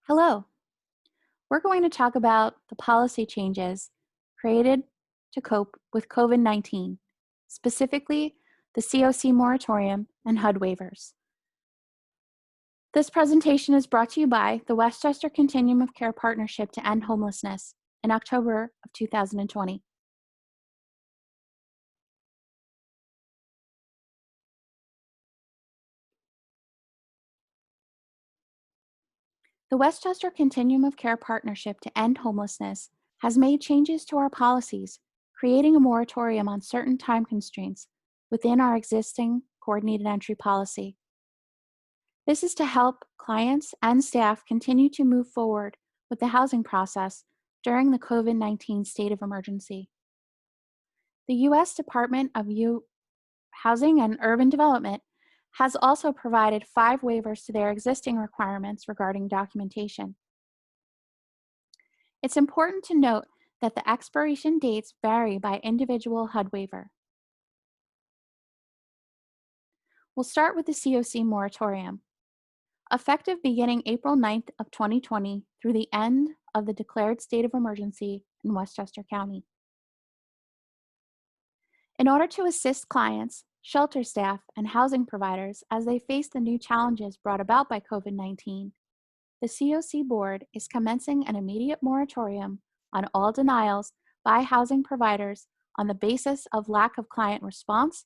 Hello, we're going to talk about the policy changes created to cope with COVID-19, specifically the CoC moratorium and HUD waivers. This presentation is brought to you by the Westchester Continuum of Care Partnership to End Homelessness in October of 2020. The Westchester Continuum of Care Partnership to End Homelessness has made changes to our policies, creating a moratorium on certain time constraints within our existing coordinated entry policy. This is to help clients and staff continue to move forward with the housing process during the COVID-19 state of emergency. The U.S. Department of Housing and Urban Development has also provided 5 waivers to their existing requirements regarding documentation. It's important to note that the expiration dates vary by individual HUD waiver. We'll start with the CoC moratorium. Effective beginning April 9th of 2020 through the end of the declared state of emergency in Westchester County. In order to assist clients, shelter staff, and housing providers as they face the new challenges brought about by COVID-19, the CoC Board is commencing an immediate moratorium on all denials by housing providers on the basis of lack of client response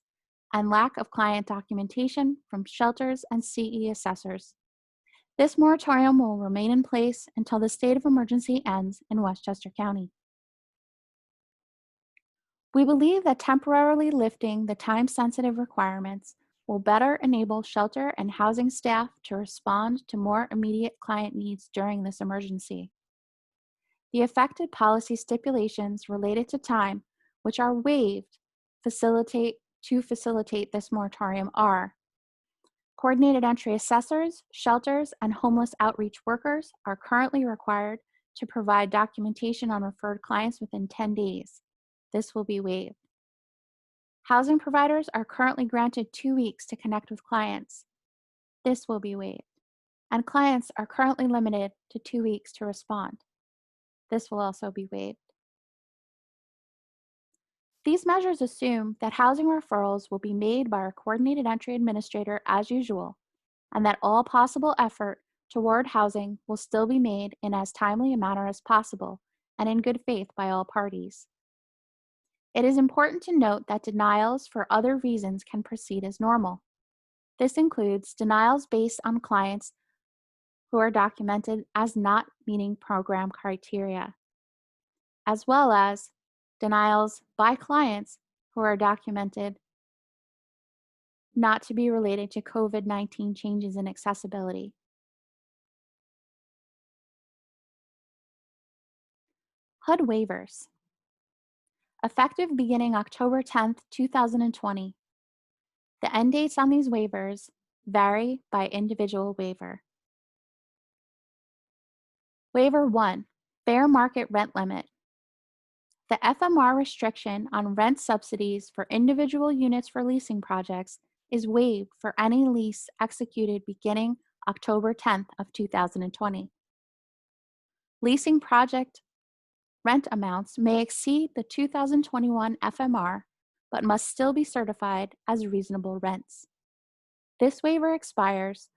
and lack of client documentation from shelters and CE assessors. This moratorium will remain in place until the state of emergency ends in Westchester County. We believe that temporarily lifting the time-sensitive requirements will better enable shelter and housing staff to respond to more immediate client needs during this emergency. The affected policy stipulations related to time, which are waived to facilitate this moratorium are: coordinated entry assessors, shelters, and homeless outreach workers are currently required to provide documentation on referred clients within 10 days. This will be waived. Housing providers are currently granted 2 weeks to connect with clients. This will be waived. And clients are currently limited to 2 weeks to respond. This will also be waived. These measures assume that housing referrals will be made by our coordinated entry administrator as usual, and that all possible effort toward housing will still be made in as timely a manner as possible and in good faith by all parties. It is important to note that denials for other reasons can proceed as normal. This includes denials based on clients who are documented as not meeting program criteria, as well as denials by clients who are documented not to be related to COVID-19 changes in accessibility. HUD waivers. Effective beginning October 10th, 2020. The end dates on these waivers vary by individual waiver. Waiver 1, fair market rent limit. The FMR restriction on rent subsidies for individual units for leasing projects is waived for any lease executed beginning October 10th of 2020. Leasing project rent amounts may exceed the 2021 FMR, but must still be certified as reasonable rents. This waiver expires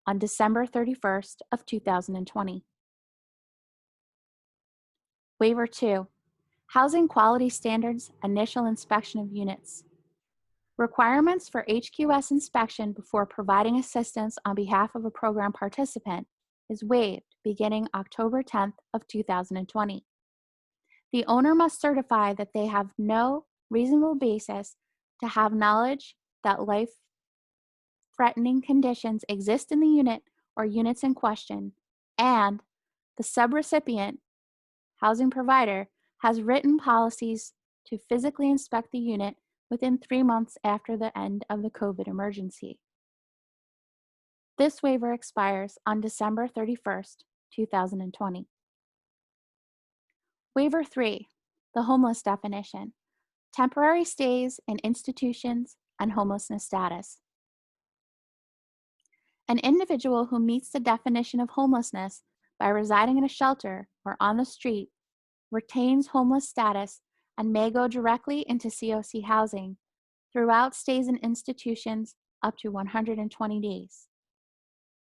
on December 31st of 2020. Waiver 2, Housing Quality Standards Initial Inspection of Units. Requirements for HQS inspection before providing assistance on behalf of a program participant is waived beginning October 10th of 2020. The owner must certify that they have no reasonable basis to have knowledge that life-threatening conditions exist in the unit or units in question, and the subrecipient housing provider has written policies to physically inspect the unit within 3 months after the end of the COVID emergency. This waiver expires on December 31st, 2020. Waiver 3, the homeless definition, temporary stays in institutions and homelessness status. An individual who meets the definition of homelessness by residing in a shelter or on the street retains homeless status and may go directly into COC housing throughout stays in institutions up to 120 days.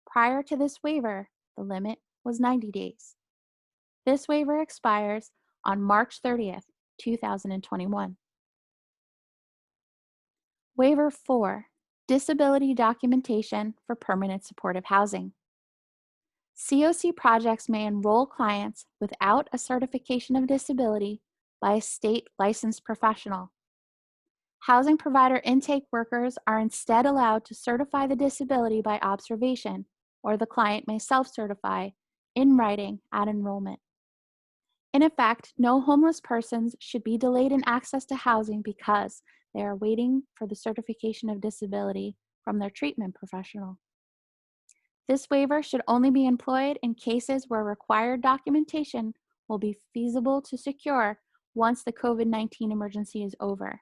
Prior to this waiver, the limit was 90 days. This waiver expires on March 30th, 2021. Waiver 4, Disability Documentation for Permanent Supportive Housing. COC projects may enroll clients without a certification of disability by a state licensed professional. Housing provider intake workers are instead allowed to certify the disability by observation, or the client may self-certify in writing at enrollment. In effect, no homeless persons should be delayed in access to housing because they are waiting for the certification of disability from their treatment professional. This waiver should only be employed in cases where required documentation will be feasible to secure once the COVID-19 emergency is over.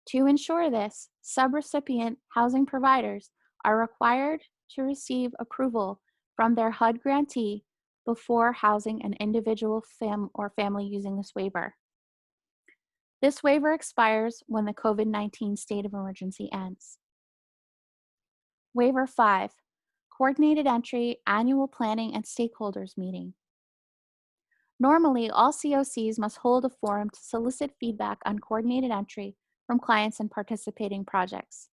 To ensure this, subrecipient housing providers are required to receive approval from their HUD grantee before housing an individual or family using this waiver. This waiver expires when the COVID-19 state of emergency ends. Waiver 5, Coordinated Entry Annual Planning and Stakeholders Meeting. Normally, all COCs must hold a forum to solicit feedback on coordinated entry from clients in participating projects.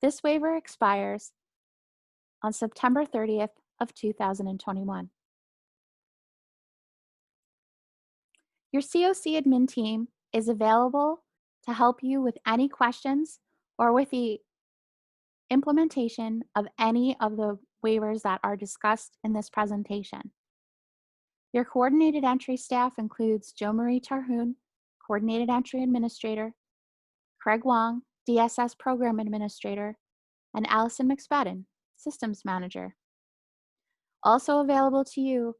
This waiver expires on September 30th of 2021. Your COC admin team is available to help you with any questions or with the implementation of any of the waivers that are discussed in this presentation. Your coordinated entry staff includes Jo Marie Tarhoon, Coordinated Entry Administrator, Craig Wong, DSS Program Administrator, and Allison McSpadden, Systems Manager. Also available to you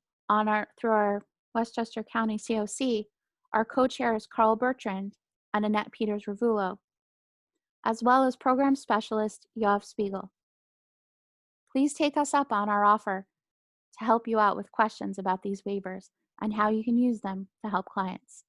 through our Westchester County COC are co-chairs Carl Bertrand and Annette Peters-Ravulo, as well as Program Specialist Yoav Spiegel. Please take us up on our offer to help you out with questions about these waivers and how you can use them to help clients.